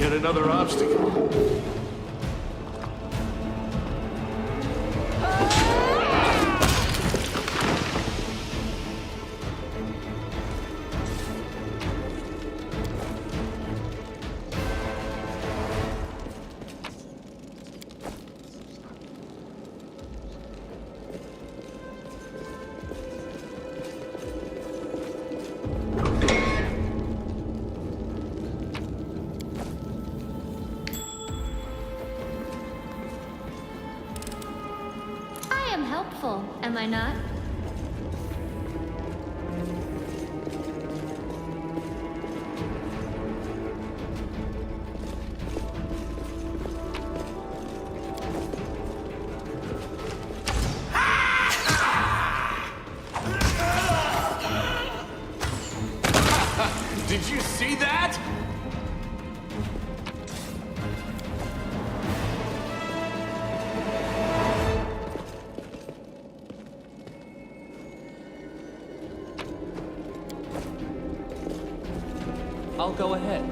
Yet another obstacle. I am helpful, am I not? Did you see that? I'll go ahead.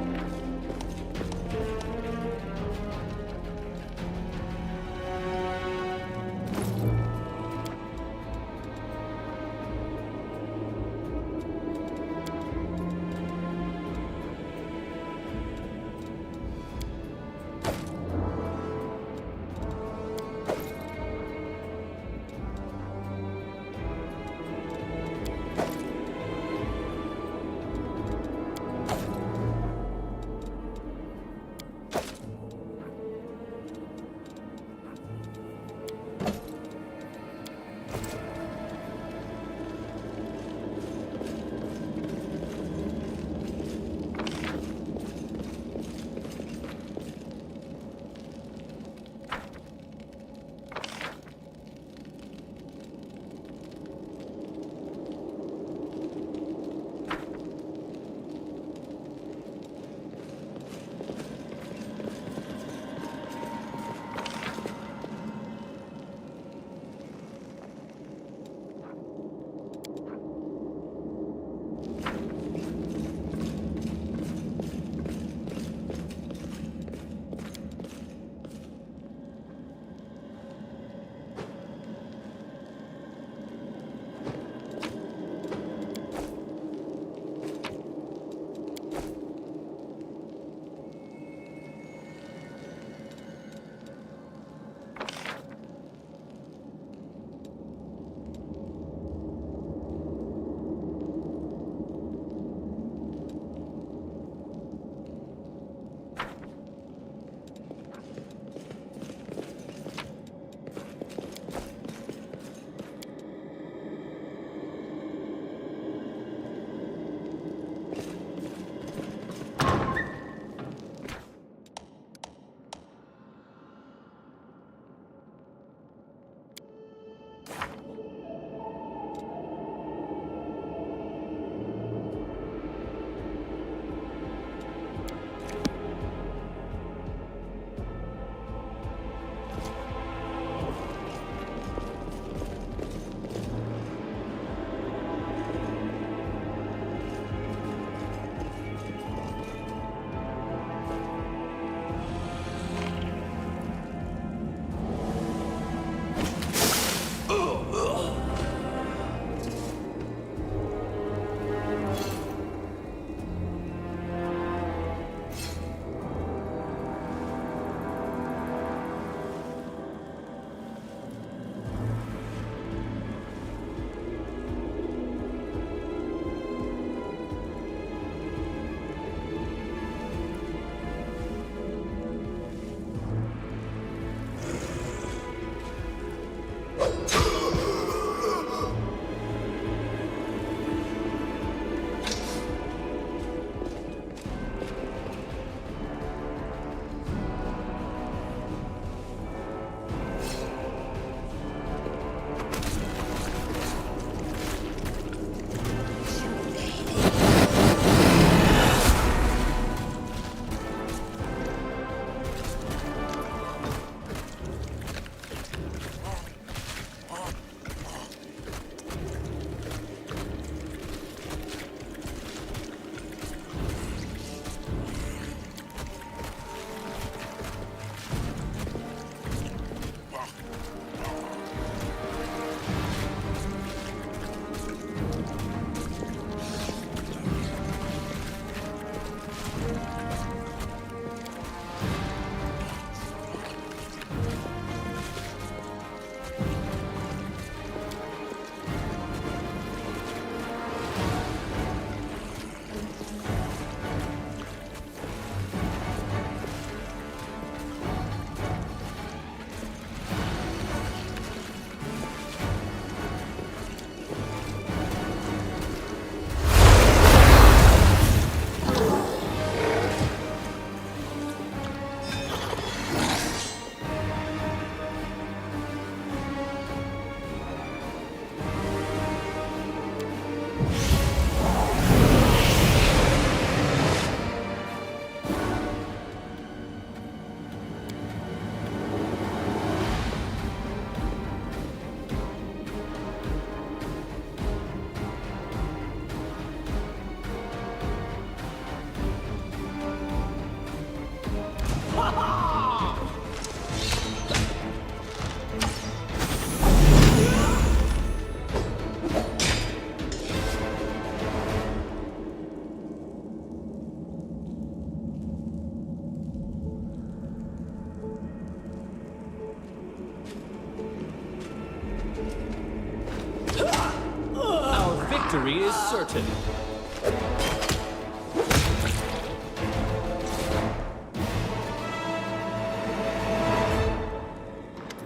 victory is certain.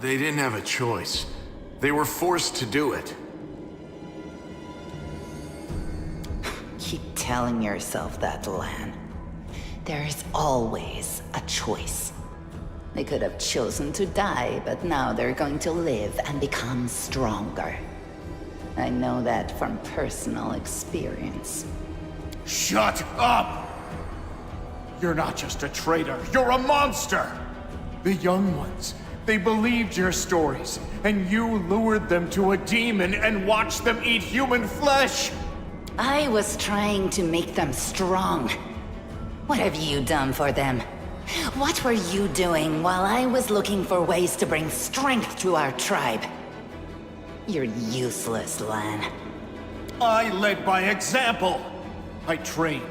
They didn't have a choice. They were forced to do it. Keep telling yourself that, Lan. There is always a choice. They could have chosen to die, but now they're going to live and become stronger. I know that from personal experience. Shut up! You're not just a traitor, you're a monster! The young ones, they believed your stories, and you lured them to a demon and watched them eat human flesh! I was trying to make them strong. What have you done for them? What were you doing while I was looking for ways to bring strength to our tribe? You're useless, Lan. I led by example! I trained.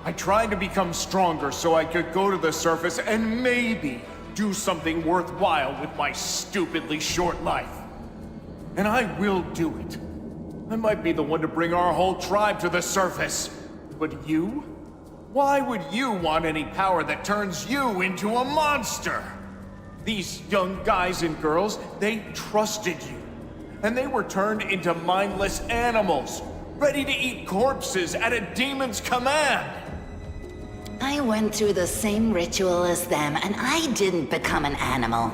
I tried to become stronger so I could go to the surface and maybe do something worthwhile with my stupidly short life. And I will do it. I might be the one to bring our whole tribe to the surface. But you? Why would you want any power that turns you into a monster? These young guys and girls, they trusted you. And they were turned into mindless animals, ready to eat corpses at a demon's command. I went through the same ritual as them, and I didn't become an animal.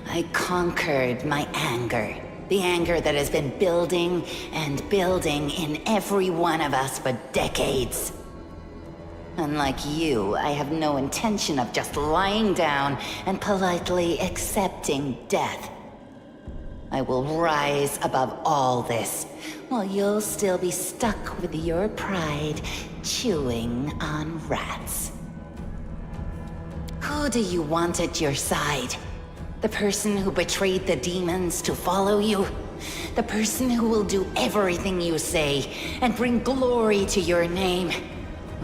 I conquered my anger. The anger that has been building and building in every one of us for decades. Unlike you, I have no intention of just lying down and politely accepting death. I will rise above all this, while you'll still be stuck with your pride, chewing on rats. Who do you want at your side? The person who betrayed the demons to follow you? The person who will do everything you say and bring glory to your name?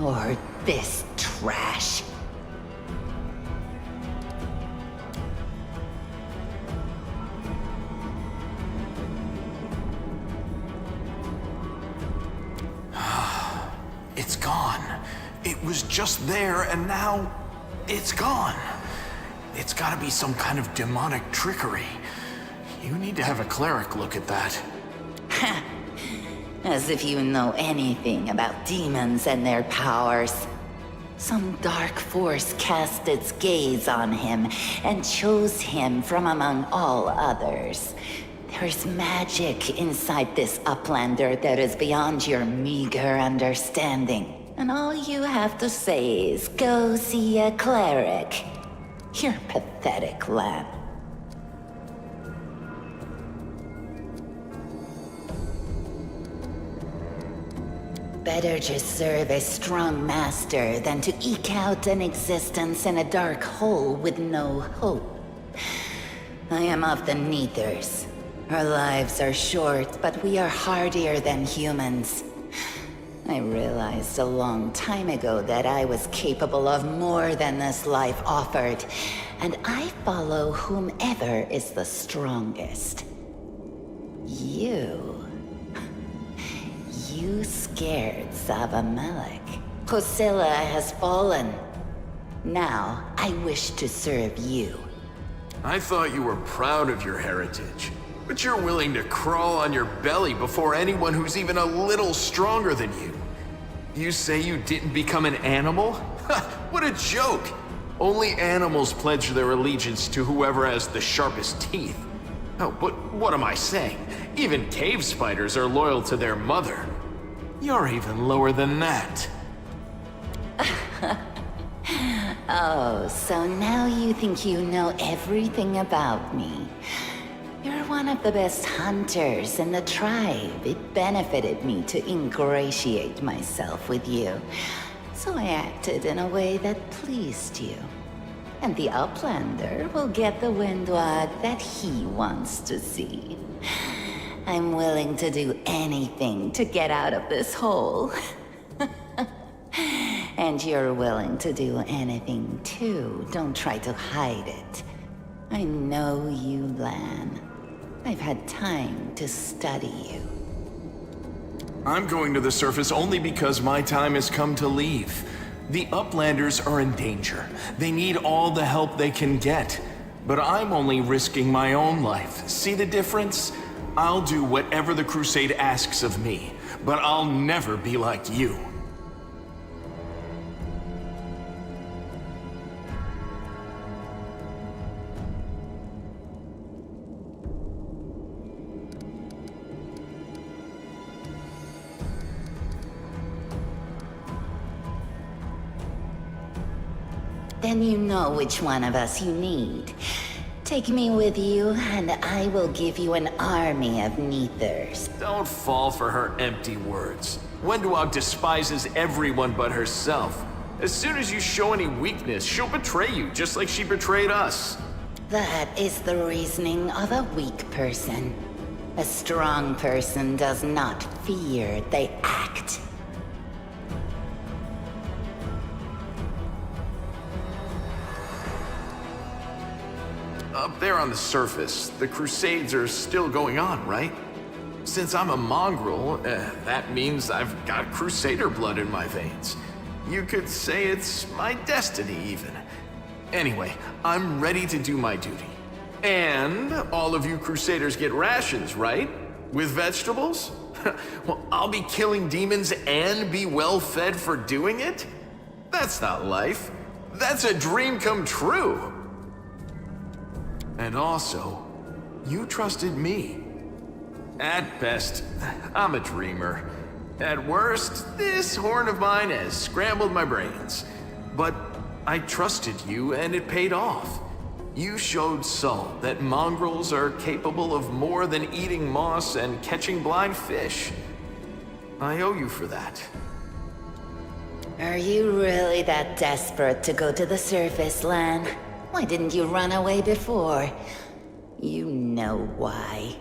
Or this trash? It's gone. It was just there, and now it's gone. It's gotta be some kind of demonic trickery. You need to have a cleric look at that. Ha! As if you know anything about demons and their powers. Some dark force cast its gaze on him and chose him from among all others. There's magic inside this Uplander that is beyond your meager understanding. And all you have to say is, go see a cleric. You're pathetic, Lan. Better to serve a strong master than to eke out an existence in a dark hole with no hope. I am of the Neithers. Our lives are short, but we are hardier than humans. I realized a long time ago that I was capable of more than this life offered, and I follow whomever is the strongest. You scared Zavamelech. Kosilla has fallen. Now, I wish to serve you. I thought you were proud of your heritage, but you're willing to crawl on your belly before anyone who's even a little stronger than you. You say you didn't become an animal? What a joke! Only animals pledge their allegiance to whoever has the sharpest teeth. Oh, but what am I saying? Even cave spiders are loyal to their mother. You're even lower than that. Oh, so now you think you know everything about me. You're one of the best hunters in the tribe. It benefited me to ingratiate myself with you. So I acted in a way that pleased you. And the Uplander will get the windwag that he wants to see. I'm willing to do anything to get out of this hole. And you're willing to do anything too. Don't try to hide it. I know you, Lan. I've had time to study you. I'm going to the surface only because my time has come to leave. The Uplanders are in danger. They need all the help they can get. But I'm only risking my own life. See the difference? I'll do whatever the Crusade asks of me, but I'll never be like you. Then you know which one of us you need. Take me with you, and I will give you an army of Neithers. Don't fall for her empty words. Wenduog despises everyone but herself. As soon as you show any weakness, she'll betray you, just like she betrayed us. That is the reasoning of a weak person. A strong person does not fear, they act. Up there on the surface, the Crusades are still going on, right? Since I'm a mongrel, that means I've got Crusader blood in my veins. You could say it's my destiny, even. Anyway, I'm ready to do my duty. And all of you Crusaders get rations, right? With vegetables? Well, I'll be killing demons and be well fed for doing it? That's not life. That's a dream come true. And also, you trusted me. At best, I'm a dreamer. At worst, this horn of mine has scrambled my brains. But I trusted you, and it paid off. You showed Saul that mongrels are capable of more than eating moss and catching blind fish. I owe you for that. Are you really that desperate to go to the surface, Lan? Why didn't you run away before? You know why.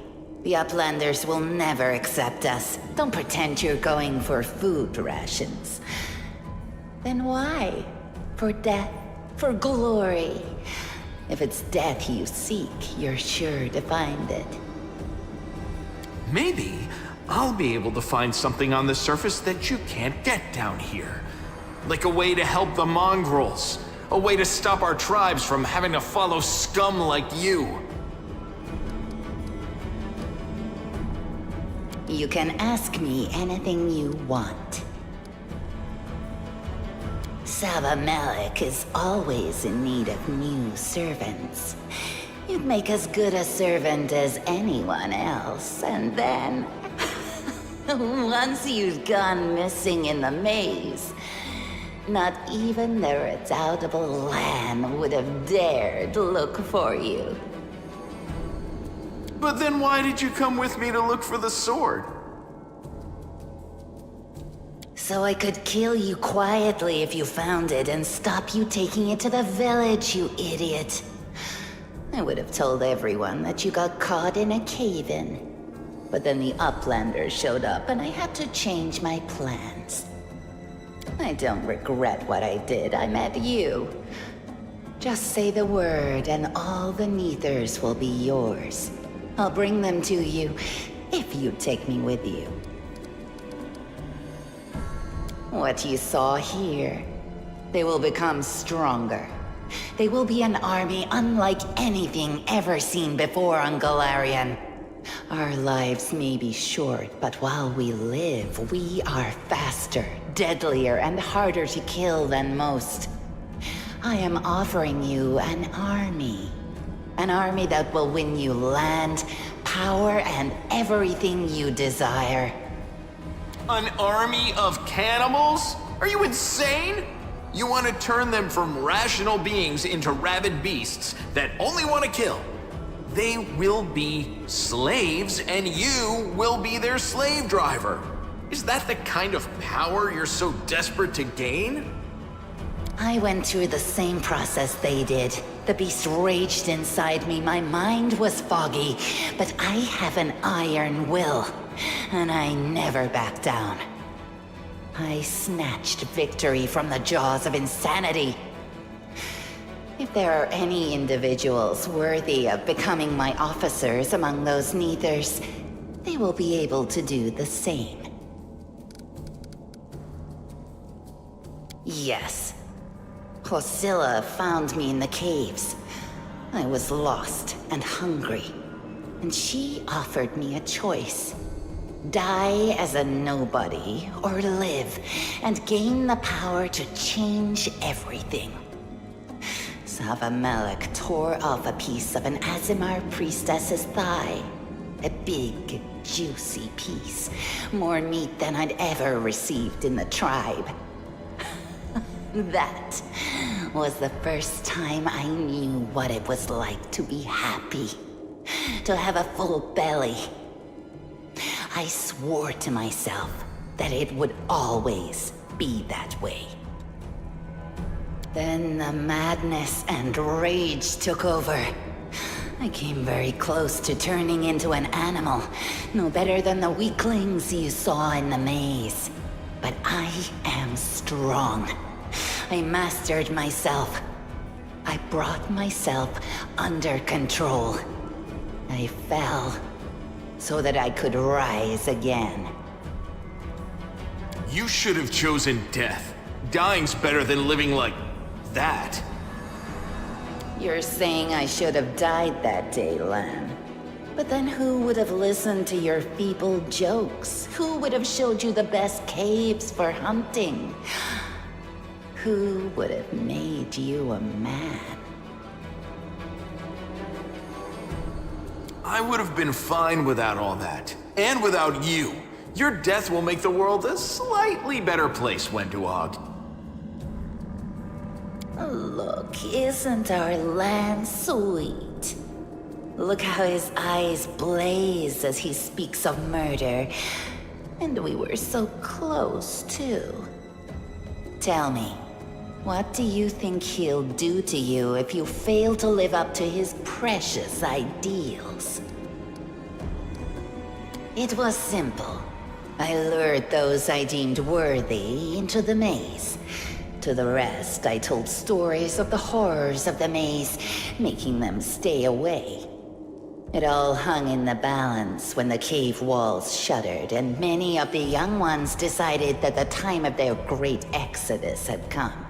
The Uplanders will never accept us. Don't pretend you're going for food rations. Then why? For death? For glory? If it's death you seek, you're sure to find it. Maybe I'll be able to find something on the surface that you can't get down here. Like a way to help the mongrels. A way to stop our tribes from having to follow scum like you. You can ask me anything you want. Sava Malik is always in need of new servants. You'd make as good a servant as anyone else, and then... once you've gone missing in the maze, not even the redoubtable Lan would have dared look for you. But then why did you come with me to look for the sword? So I could kill you quietly if you found it and stop you taking it to the village, you idiot. I would have told everyone that you got caught in a cave-in. But then the Uplanders showed up and I had to change my plans. I don't regret what I did. I met you. Just say the word and all the Neithers will be yours. I'll bring them to you if you take me with you. What you saw here, they will become stronger. They will be an army unlike anything ever seen before on Galarian. Our lives may be short, but while we live, we are faster, deadlier, and harder to kill than most. I am offering you an army. An army that will win you land, power, and everything you desire. An army of cannibals? Are you insane? You want to turn them from rational beings into rabid beasts that only want to kill. They will be slaves, and you will be their slave driver. Is that the kind of power you're so desperate to gain? I went through the same process they did. The beast raged inside me, my mind was foggy, but I have an iron will, and I never back down. I snatched victory from the jaws of insanity. If there are any individuals worthy of becoming my officers among those Neithers, they will be able to do the same. Yes. Hosilla found me in the caves. I was lost and hungry, and she offered me a choice. Die as a nobody, or live and gain the power to change everything. Savamelek tore off a piece of an Azimar priestess's thigh. A big, juicy piece. More meat than I'd ever received in the tribe. That was the first time I knew what it was like to be happy. To have a full belly. I swore to myself that it would always be that way. Then the madness and rage took over. I came very close to turning into an animal, no better than the weaklings you saw in the maze. But I am strong. I mastered myself. I brought myself under control. I fell so that I could rise again. You should have chosen death. Dying's better than living like that. You're saying I should have died that day, Lan. But then who would have listened to your feeble jokes? Who would have showed you the best caves for hunting? Who would have made you a man? I would have been fine without all that. And without you. Your death will make the world a slightly better place, Wenduog. Look, isn't our Lan sweet? Look how his eyes blaze as he speaks of murder. And we were so close, too. Tell me, what do you think he'll do to you if you fail to live up to his precious ideals? It was simple. I lured those I deemed worthy into the maze. To the rest, I told stories of the horrors of the maze, making them stay away. It all hung in the balance when the cave walls shuttered, and many of the young ones decided that the time of their great exodus had come.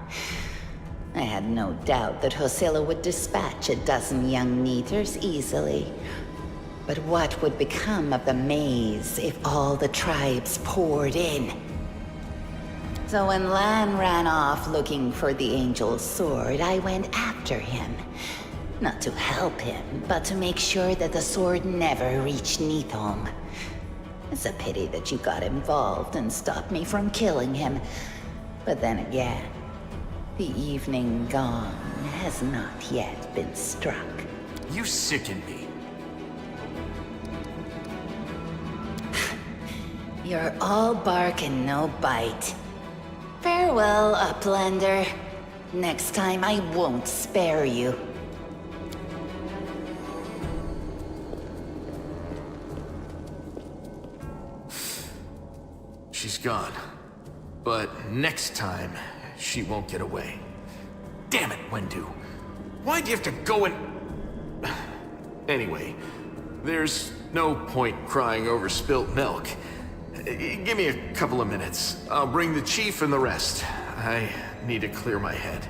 I had no doubt that Hosilla would dispatch a dozen young Neithers easily. But what would become of the maze if all the tribes poured in? So when Lan ran off looking for the Angel's sword, I went after him. Not to help him, but to make sure that the sword never reached Neithholm. It's a pity that you got involved and stopped me from killing him. But then again, the evening gong has not yet been struck. You sicken me. You're all bark and no bite. Farewell, Uplander. Next time I won't spare you. She's gone. But next time, she won't get away. Damn it, Wendu. Why'd you have to go and... Anyway, there's no point crying over spilt milk. Give me a couple of minutes. I'll bring the chief and the rest. I need to clear my head.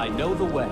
I know the way.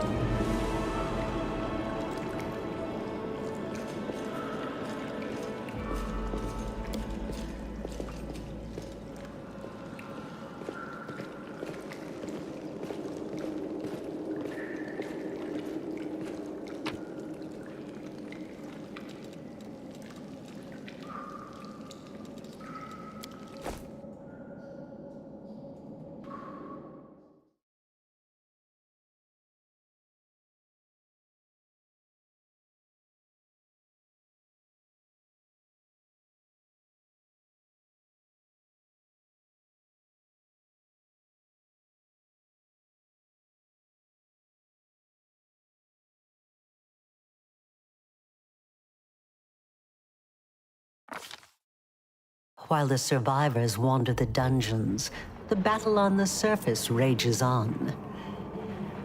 While the survivors wander the dungeons, the battle on the surface rages on.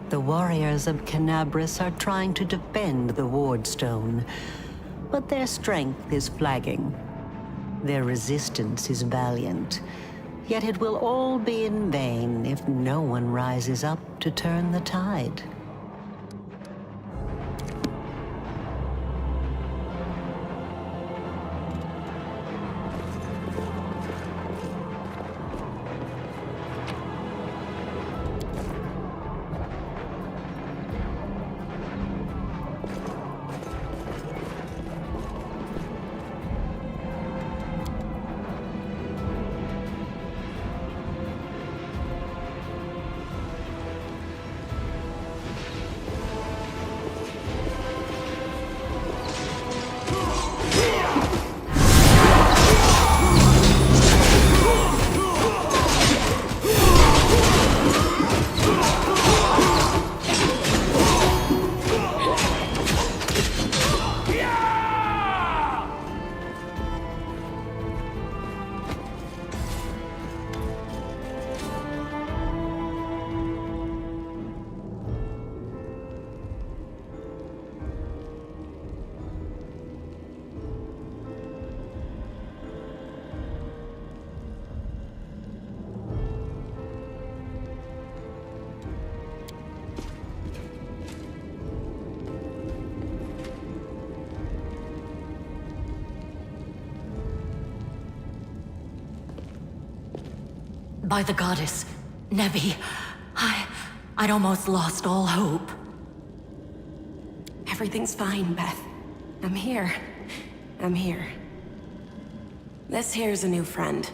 The warriors of Canabris are trying to defend the Wardstone, but their strength is flagging. Their resistance is valiant, yet it will all be in vain if no one rises up to turn the tide. By the goddess, Nevi, I'd almost lost all hope. Everything's fine, Beth. I'm here. This here's a new friend.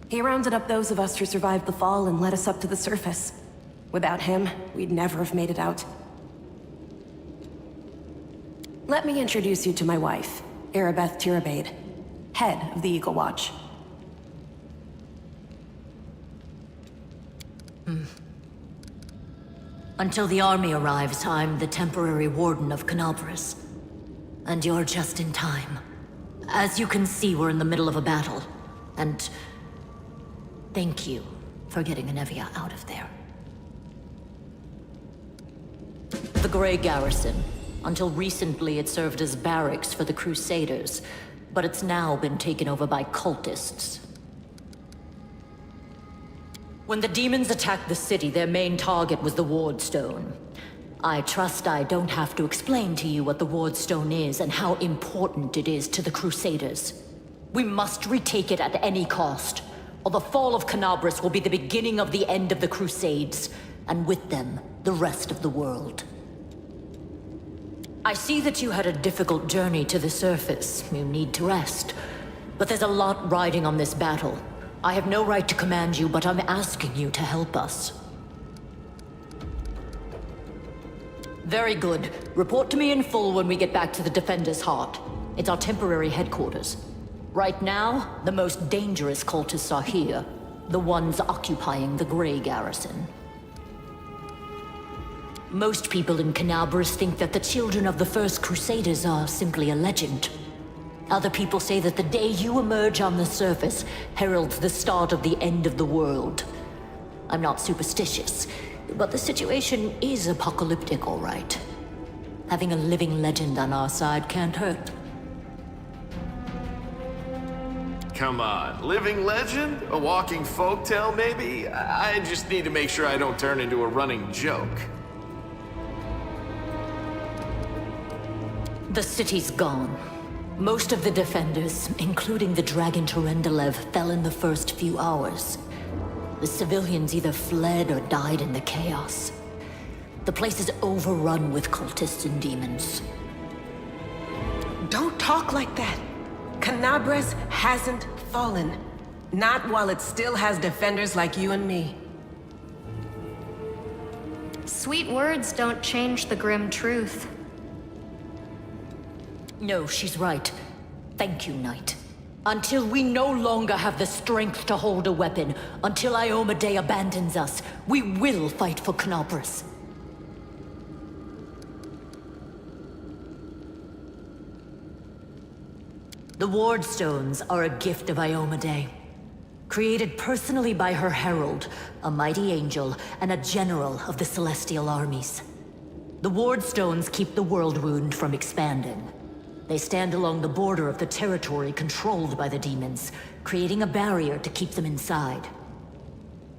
He rounded up those of us who survived the fall and led us up to the surface. Without him, we'd never have made it out. Let me introduce you to my wife, Arabeth Tirabade, head of the Eagle Watch. Until the army arrives, I'm the temporary warden of Canabris. And you're just in time. As you can see, we're in the middle of a battle. And thank you for getting Anevia out of there. The Grey Garrison. Until recently, it served as barracks for the Crusaders, but it's now been taken over by cultists. When the demons attacked the city, their main target was the Wardstone. I trust I don't have to explain to you what the Wardstone is and how important it is to the Crusaders. We must retake it at any cost, or the fall of Canabris will be the beginning of the end of the Crusades, and with them, the rest of the world. I see that you had a difficult journey to the surface. You need to rest. But there's a lot riding on this battle. I have no right to command you, but I'm asking you to help us. Very good. Report to me in full when we get back to the Defender's Heart. It's our temporary headquarters. Right now, the most dangerous cultists are here. The ones occupying the Grey Garrison. Most people in Canabris think that the children of the First Crusaders are simply a legend. Other people say that the day you emerge on the surface heralds the start of the end of the world. I'm not superstitious, but the situation is apocalyptic, all right. Having a living legend on our side can't hurt. Come on, living legend? A walking folktale, maybe? I just need to make sure I don't turn into a running joke. The city's gone. Most of the defenders, including the Dragon Terendelev, fell in the first few hours. The civilians either fled or died in the chaos. The place is overrun with cultists and demons. Don't talk like that. Canabres hasn't fallen. Not while it still has defenders like you and me. Sweet words don't change the grim truth. No, she's right. Thank you, Knight. Until we no longer have the strength to hold a weapon, until Iomedae abandons us, we will fight for Canabres. The Ward Stones are a gift of Iomedae. Created personally by her herald, a mighty angel, and a general of the Celestial armies. The Ward Stones keep the World Wound from expanding. They stand along the border of the territory controlled by the demons, creating a barrier to keep them inside.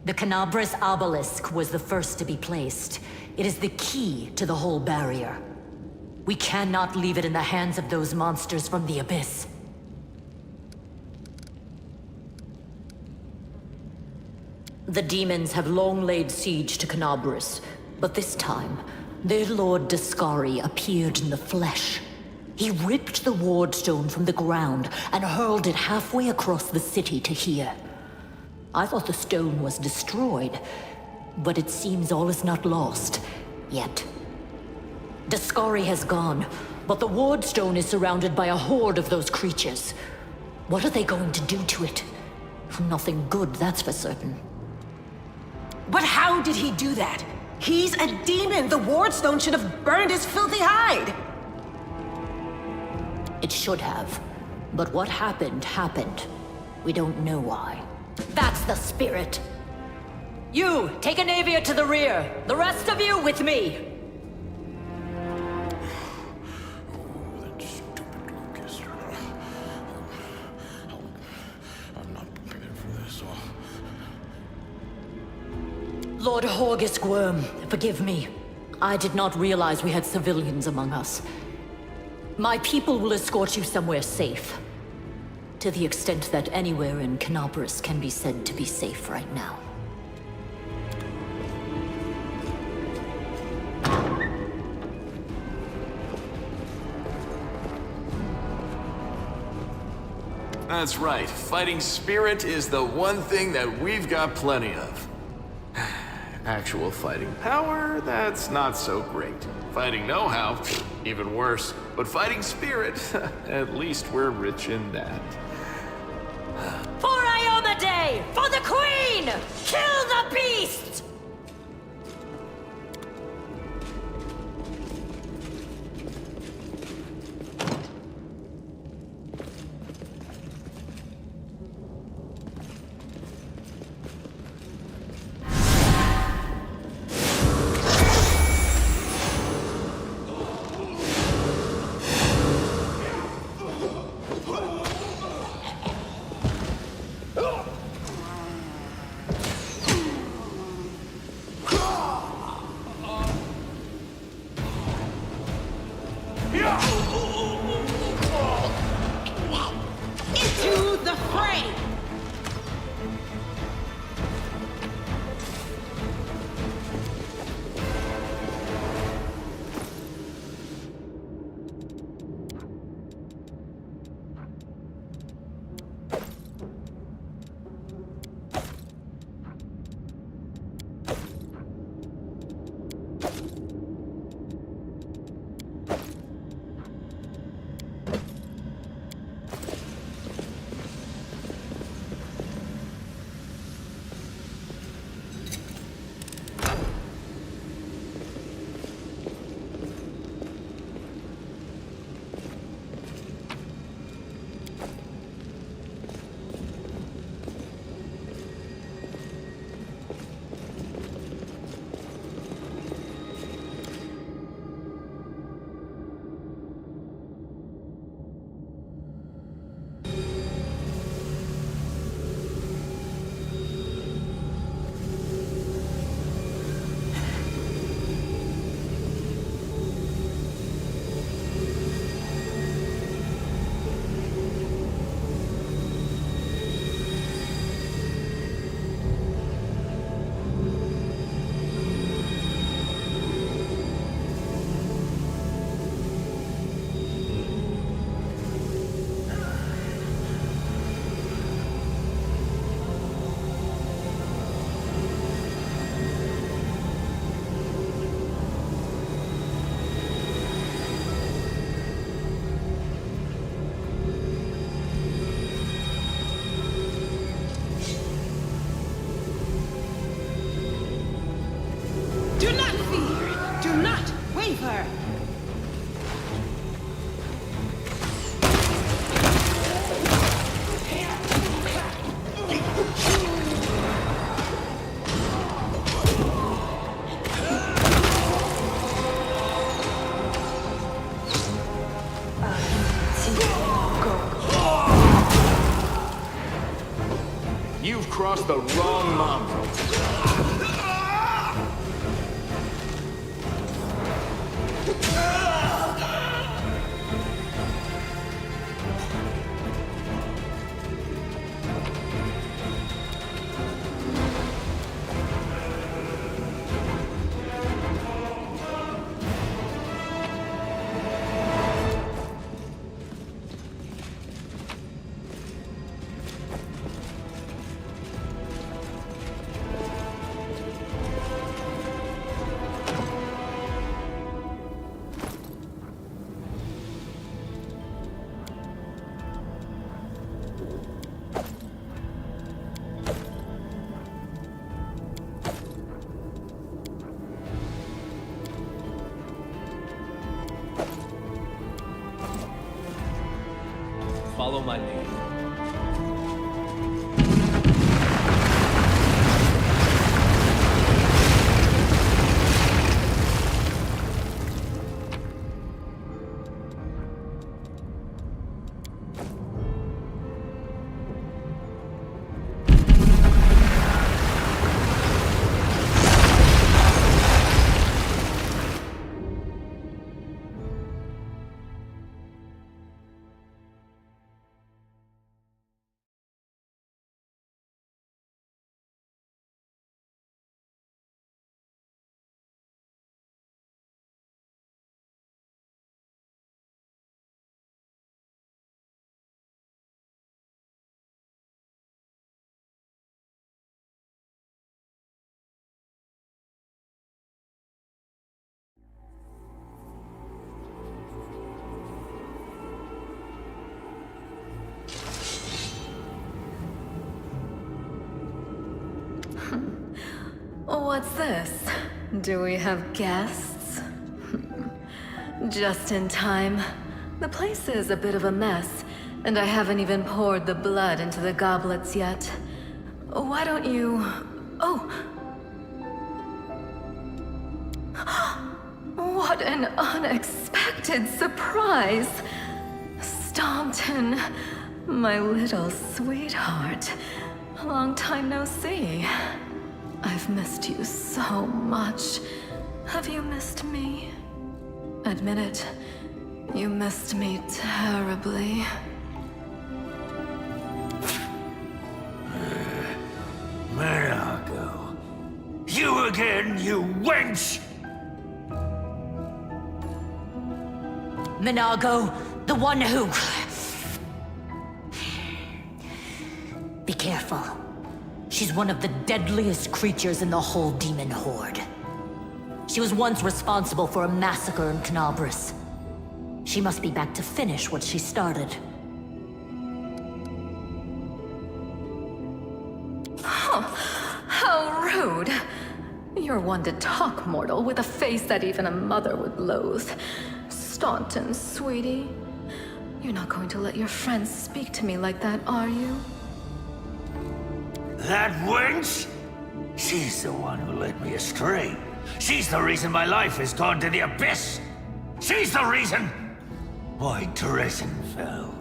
The Canabres Obelisk was the first to be placed. It is the key to the whole barrier. We cannot leave it in the hands of those monsters from the Abyss. The demons have long laid siege to Canabres, but this time, their lord Dascari appeared in the flesh. He ripped the Ward Stone from the ground and hurled it halfway across the city to here. I thought the stone was destroyed, but it seems all is not lost, yet. Dascari has gone, but the Ward Stone is surrounded by a horde of those creatures. What are they going to do to it? Nothing good, that's for certain. But how did he do that? He's a demon! The Ward Stone should have burned his filthy hide! It should have. But what happened, happened. We don't know why. That's the spirit! You, take Anavia to the rear. The rest of you with me! That stupid Lucas. I'm not prepared for this. Lord Horgisk Worm, forgive me. I did not realize we had civilians among us. My people will escort you somewhere safe. To the extent that anywhere in Canabres can be said to be safe right now. That's right. Fighting spirit is the one thing that we've got plenty of. Actual fighting power, that's not so great. Fighting know-how, even worse. But fighting spirit, at least we're rich in that. For Iomedae! For the Queen! Kill the beast! Into the fray! You've crossed the wrong mongrel. Follow my lead. What's this? Do we have guests? Just in time. The place is a bit of a mess, and I haven't even poured the blood into the goblets yet. Why don't you... Oh! What an unexpected surprise! Staunton, my little sweetheart. Long time no see. I've missed you so much. Have you missed me? Admit it. You missed me terribly. Margo. You again, you wench! Minago, the one who... Be careful. She's one of the deadliest creatures in the whole demon horde. She was once responsible for a massacre in Canabras. She must be back to finish what she started. How rude! You're one to talk, mortal, with a face that even a mother would loathe. Staunton, sweetie. You're not going to let your friends speak to me like that, are you? That wench? She's the one who led me astray. She's the reason my life has gone to the abyss. She's the reason why Dresden fell.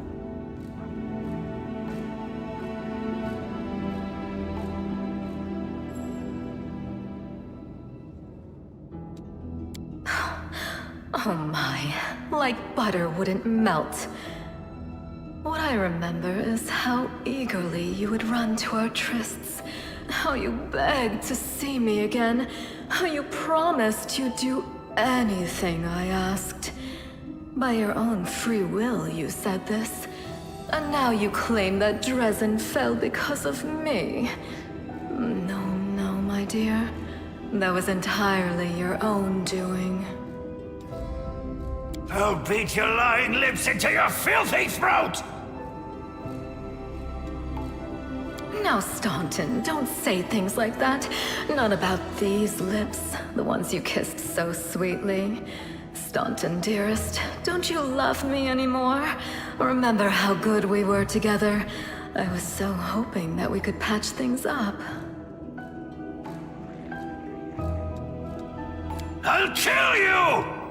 Oh my, like butter wouldn't melt. What I remember is how eagerly you would run to our trysts, how you begged to see me again, how you promised you'd do anything I asked. By your own free will, you said this. And now you claim that Dresden fell because of me. No, no, my dear. That was entirely your own doing. I'll beat your lying lips into your filthy throat! Now, Staunton, don't say things like that. Not about these lips, the ones you kissed so sweetly. Staunton, dearest, don't you love me anymore? Remember how good we were together? I was so hoping that we could patch things up. I'll kill you!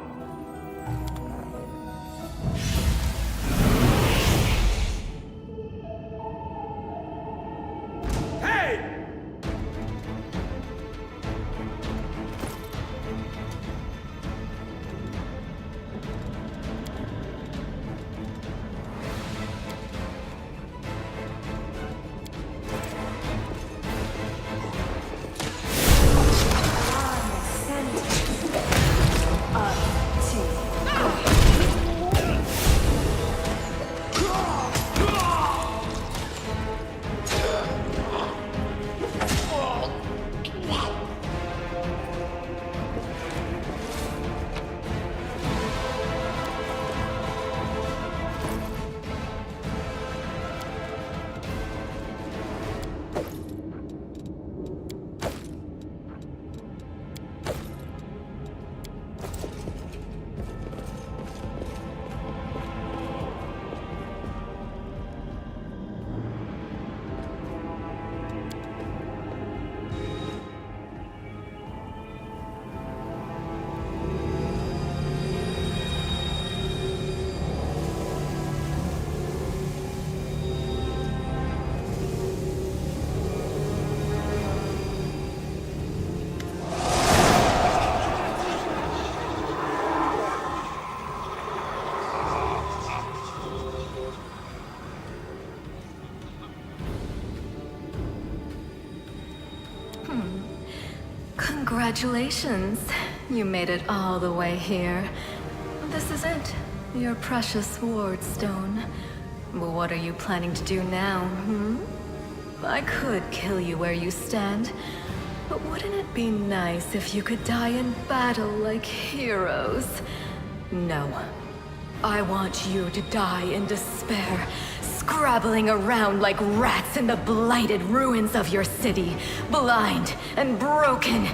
Congratulations. You made it all the way here. This is it. Your precious ward stone. Well, what are you planning to do now, I could kill you where you stand, but wouldn't it be nice if you could die in battle like heroes? No. I want you to die in despair, scrabbling around like rats in the blighted ruins of your city, blind and broken,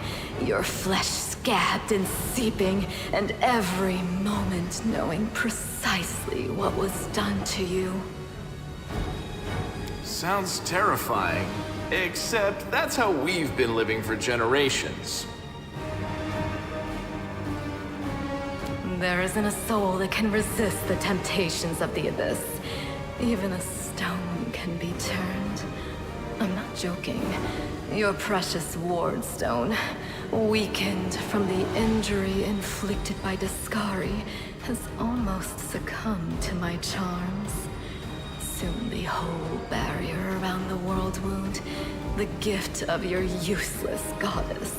your flesh scabbed and seeping, and every moment knowing precisely what was done to you. Sounds terrifying. Except that's how we've been living for generations. There isn't a soul that can resist the temptations of the Abyss. Even a stone can be turned. I'm not joking. Your precious ward stone, weakened from the injury inflicted by Discari, has almost succumbed to my charms. Soon the whole barrier around the world wound, the gift of your useless goddess,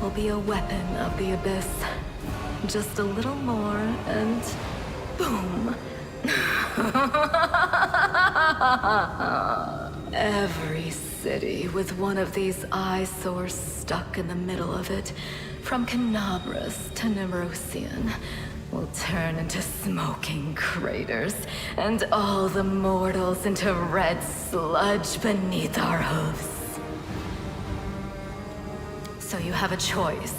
will be a weapon of the Abyss. Just a little more, and boom. Every city with one of these eyesores stuck in the middle of it, from Canabras to Nerosian, will turn into smoking craters, and all the mortals into red sludge beneath our hooves. So you have a choice.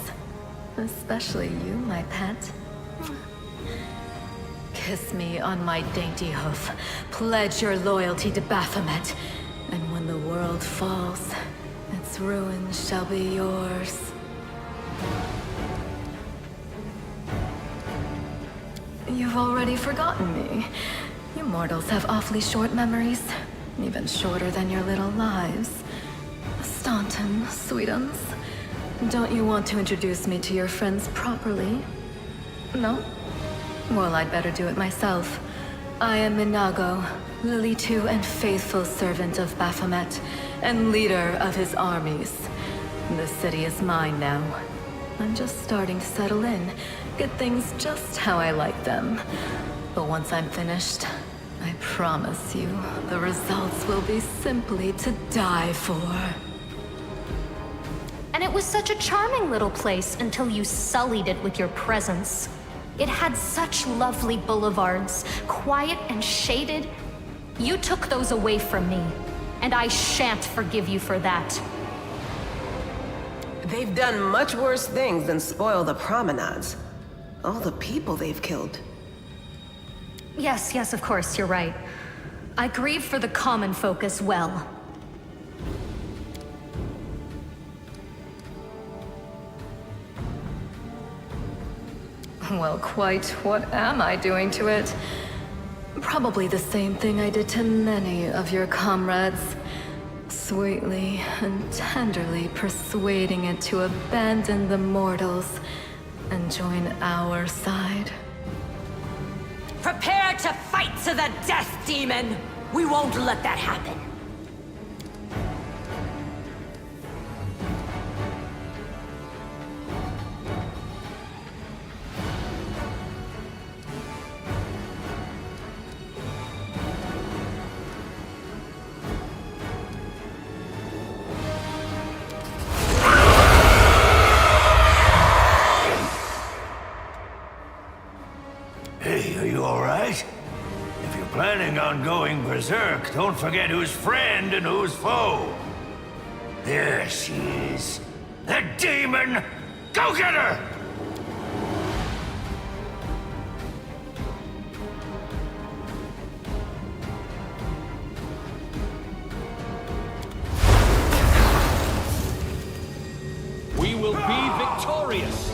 Especially you, my pet. Kiss me on my dainty hoof. Pledge your loyalty to Baphomet. And when the world falls, its ruins shall be yours. You've already forgotten me. You mortals have awfully short memories. Even shorter than your little lives. Staunton, sweetums. Don't you want to introduce me to your friends properly? No? Well, I'd better do it myself. I am Minago, Lily II and faithful servant of Baphomet, and leader of his armies. The city is mine now. I'm just starting to settle in, get things just how I like them. But once I'm finished, I promise you, the results will be simply to die for. And it was such a charming little place until you sullied it with your presence. It had such lovely boulevards, quiet and shaded. You took those away from me, and I shan't forgive you for that. They've done much worse things than spoil the promenades. All the people they've killed. Yes, of course, you're right. I grieve for the common folk as well. Well, quite what am I doing to it? Probably the same thing I did to many of your comrades. Sweetly and tenderly persuading it to abandon the mortals and join our side. Prepare to fight to the death, demon! We won't let that happen. Hey, are you all right? If you're planning on going berserk, don't forget who's friend and who's foe. There she is. The demon! Go get her! We will be victorious!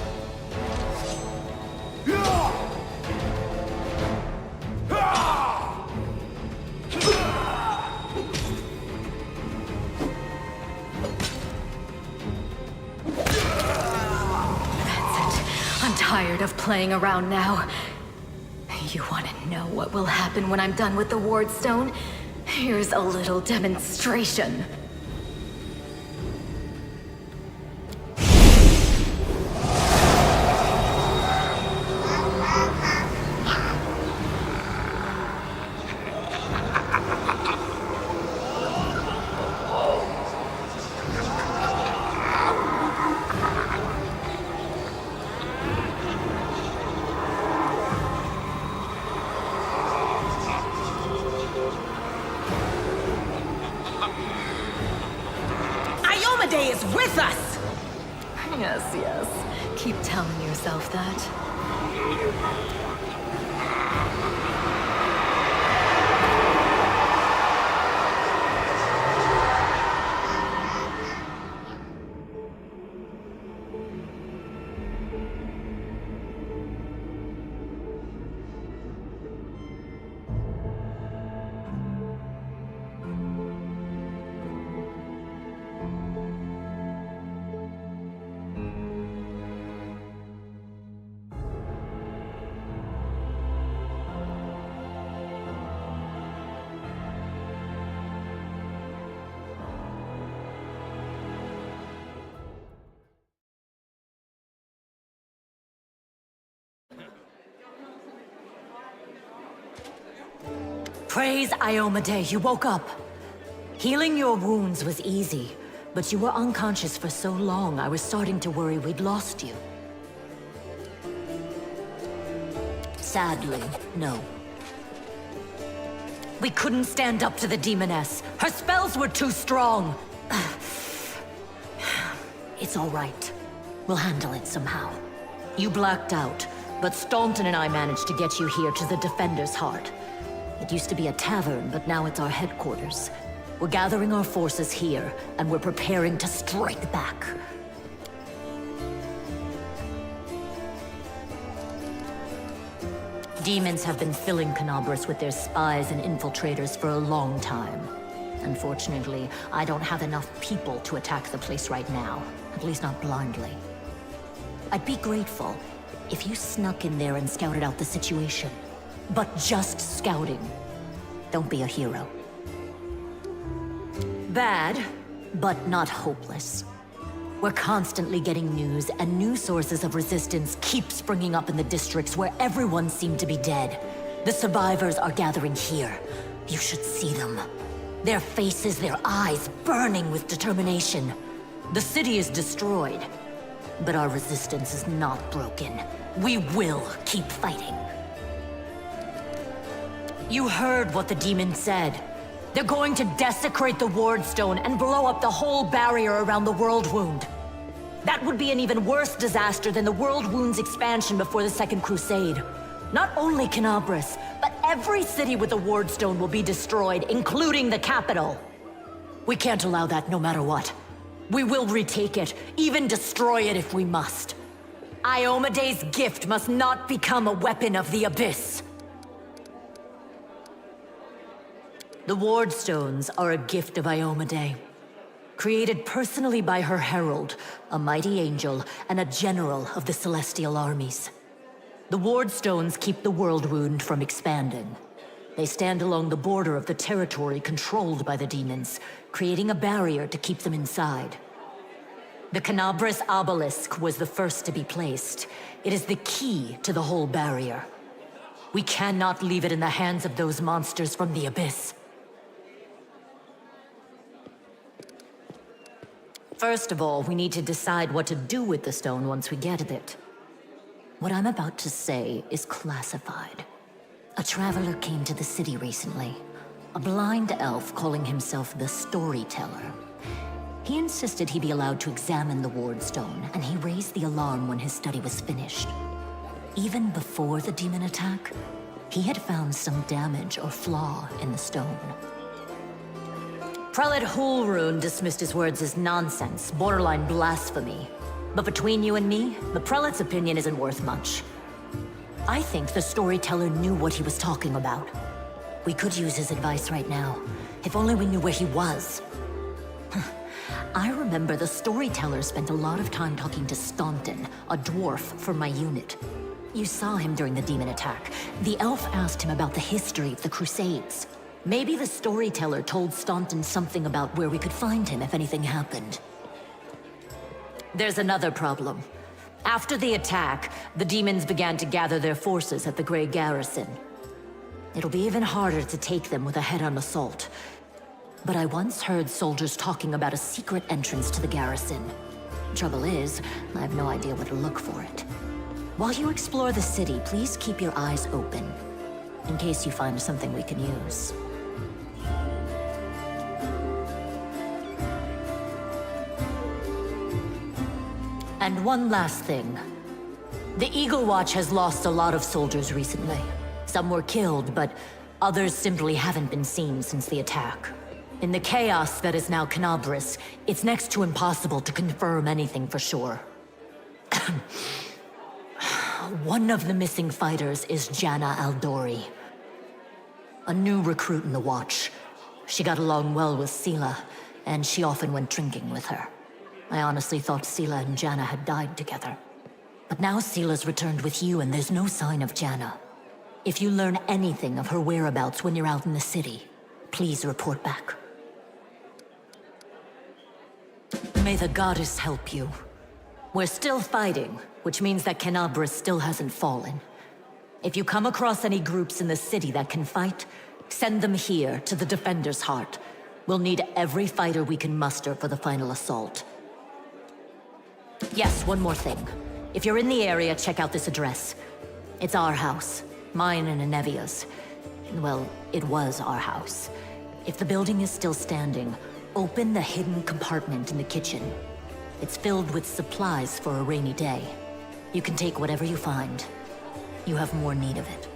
I'm tired of playing around now. You want to know what will happen when I'm done with the Ward Stone? Here's a little demonstration. Iomedae is with us! Yes, yes. Keep telling yourself that. Praise Iomedae, you woke up. Healing your wounds was easy, but you were unconscious for so long, I was starting to worry we'd lost you. Sadly, no. We couldn't stand up to the demoness. Her spells were too strong. It's all right. We'll handle it somehow. You blacked out, but Staunton and I managed to get you here to the Defender's Heart. It used to be a tavern, but now it's our headquarters. We're gathering our forces here, and we're preparing to strike back. Demons have been filling Canabras with their spies and infiltrators for a long time. Unfortunately, I don't have enough people to attack the place right now, at least not blindly. I'd be grateful if you snuck in there and scouted out the situation. But just scouting. Don't be a hero. Bad, but not hopeless. We're constantly getting news, and new sources of resistance keep springing up in the districts where everyone seemed to be dead. The survivors are gathering here. You should see them. Their faces, their eyes burning with determination. The city is destroyed, but our resistance is not broken. We will keep fighting. You heard what the demon said. They're going to desecrate the Ward Stone and blow up the whole barrier around the World Wound. That would be an even worse disaster than the World Wound's expansion before the Second Crusade. Not only Canabras, but every city with the Ward Stone will be destroyed, including the capital. We can't allow that no matter what. We will retake it, even destroy it if we must. Iomedae's gift must not become a weapon of the Abyss. The Ward Stones are a gift of Iomedae, created personally by her herald, a mighty angel, and a general of the Celestial Armies. The Ward Stones keep the World Wound from expanding. They stand along the border of the territory controlled by the demons, creating a barrier to keep them inside. The Canabras Obelisk was the first to be placed. It is the key to the whole barrier. We cannot leave it in the hands of those monsters from the Abyss. First of all, we need to decide what to do with the stone once we get it. What I'm about to say is classified. A traveler came to the city recently. A blind elf calling himself the Storyteller. He insisted he be allowed to examine the Ward Stone, and he raised the alarm when his study was finished. Even before the demon attack, he had found some damage or flaw in the stone. Prelate Hulrune dismissed his words as nonsense, borderline blasphemy. But between you and me, the prelate's opinion isn't worth much. I think the Storyteller knew what he was talking about. We could use his advice right now, if only we knew where he was. I remember the Storyteller spent a lot of time talking to Staunton, a dwarf from my unit. You saw him during the demon attack. The elf asked him about the history of the Crusades. Maybe the Storyteller told Staunton something about where we could find him if anything happened. There's another problem. After the attack, the demons began to gather their forces at the Grey Garrison. It'll be even harder to take them with a head-on assault. But I once heard soldiers talking about a secret entrance to the garrison. Trouble is, I have no idea where to look for it. While you explore the city, please keep your eyes open, in case you find something we can use. And one last thing. The Eagle Watch has lost a lot of soldiers recently. Some were killed, but others simply haven't been seen since the attack. In the chaos that is now Canabris, it's next to impossible to confirm anything for sure. One of the missing fighters is Janna Aldori, a new recruit in the Watch. She got along well with Sela, and she often went drinking with her. I honestly thought Sela and Janna had died together. But now Sela's returned with you, and there's no sign of Janna. If you learn anything of her whereabouts when you're out in the city, please report back. May the goddess help you. We're still fighting, which means that Canabris still hasn't fallen. If you come across any groups in the city that can fight, send them here to the Defender's Heart. We'll need every fighter we can muster for the final assault. Yes, one more thing. If you're in the area, check out this address. It's our house. Mine and Anevia's. Well, it was our house. If the building is still standing, open the hidden compartment in the kitchen. It's filled with supplies for a rainy day. You can take whatever you find. You have more need of it.